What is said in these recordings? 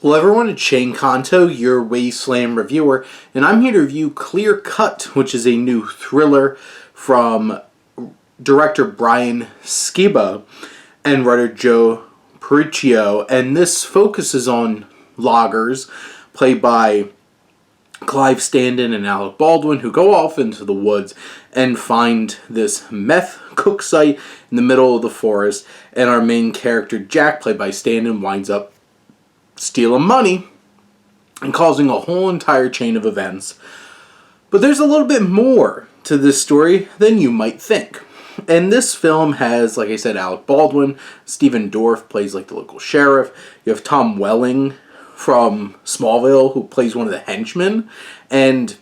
Hello everyone, it's Shane Kanto, your Wasteland reviewer, and I'm here to review Clear Cut, which is a new thriller from director Brian Skiba and writer Joe Pericchio, and this focuses on loggers, played by Clive Standen and Alec Baldwin, who go off into the woods and find this meth cook site in the middle of the forest, and our main character, Jack, played by Standen, winds up stealing money and causing a whole entire chain of events. But there's a little bit more to this story than you might think. And this film has, like I said, Alec Baldwin. Stephen Dorff plays like the local sheriff. You have Tom Welling from Smallville, who plays one of the henchmen. And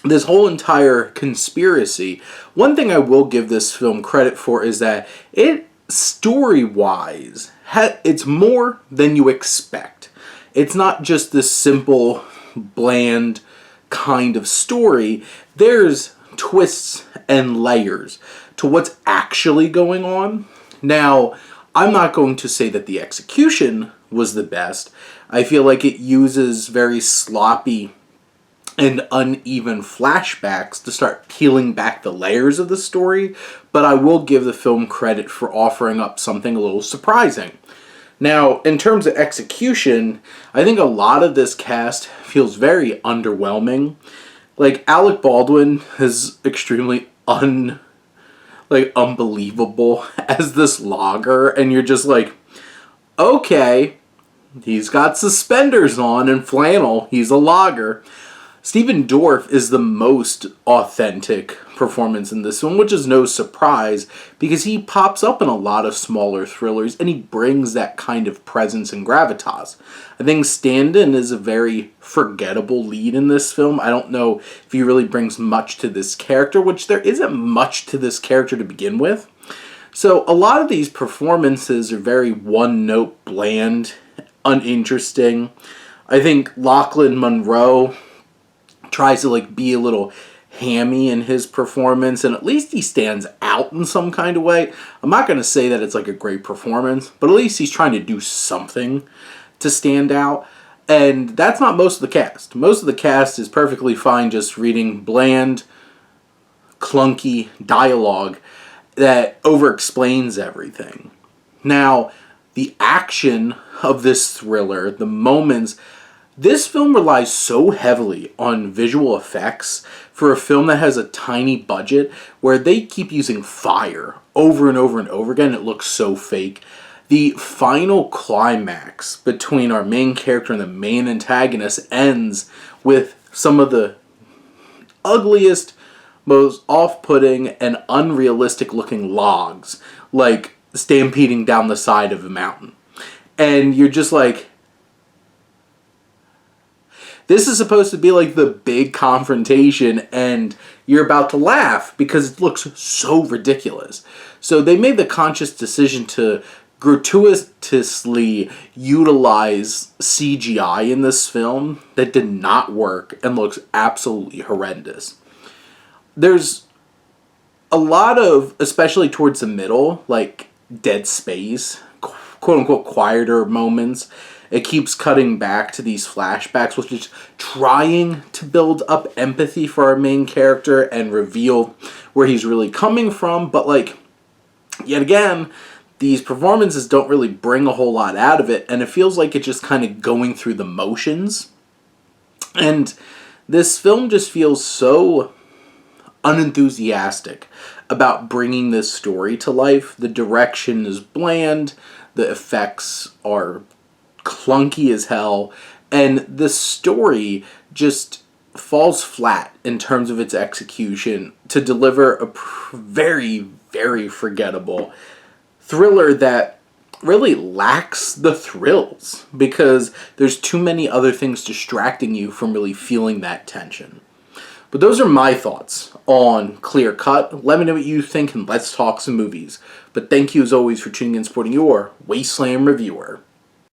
this whole entire conspiracy, one thing I will give this film credit for is that it, story-wise, it's more than you expect. It's not just this simple, bland kind of story. There's twists and layers to what's actually going on. Now, I'm not going to say that the execution was the best. I feel like it uses very sloppy and uneven flashbacks to start peeling back the layers of the story, but I will give the film credit for offering up something a little surprising. Now, in terms of execution, I think a lot of this cast feels very underwhelming. Like, Alec Baldwin is extremely unbelievable as this logger, and you're just like, okay, he's got suspenders on and flannel, he's a logger. Stephen Dorff is the most authentic performance in this one, which is no surprise because he pops up in a lot of smaller thrillers and he brings that kind of presence and gravitas. I think Standen is a very forgettable lead in this film. I don't know if he really brings much to this character, which there isn't much to this character to begin with. So a lot of these performances are very one-note, bland, uninteresting. I think Lachlan Monroe tries to be a little hammy in his performance, and at least he stands out in some kind of way. I'm not going to say that it's like a great performance, but at least he's trying to do something to stand out, and that's not most of the cast. Most of the cast is perfectly fine just reading bland, clunky dialogue that over-explains everything. Now, the action of this thriller, the moments, this film relies so heavily on visual effects for a film that has a tiny budget where they keep using fire over and over and over again. It looks so fake. The final climax between our main character and the main antagonist ends with some of the ugliest, most off-putting, and unrealistic looking logs, like stampeding down the side of a mountain. And you're just like, this is supposed to be like the big confrontation, and you're about to laugh because it looks so ridiculous. So they made the conscious decision to gratuitously utilize CGI in this film that did not work and looks absolutely horrendous. There's a lot of, especially towards the middle, like dead space, quote-unquote quieter moments. It keeps cutting back to these flashbacks, which is trying to build up empathy for our main character and reveal where he's really coming from. But, yet again, these performances don't really bring a whole lot out of it, and it feels like it's just kind of going through the motions. And this film just feels so unenthusiastic about bringing this story to life. The direction is bland, the effects are clunky as hell, and the story just falls flat in terms of its execution to deliver a very, very forgettable thriller that really lacks the thrills because there's too many other things distracting you from really feeling that tension. But those are my thoughts on Clear Cut. Let me know what you think, and let's talk some movies. But thank you as always for tuning in and supporting your Wasteland reviewer.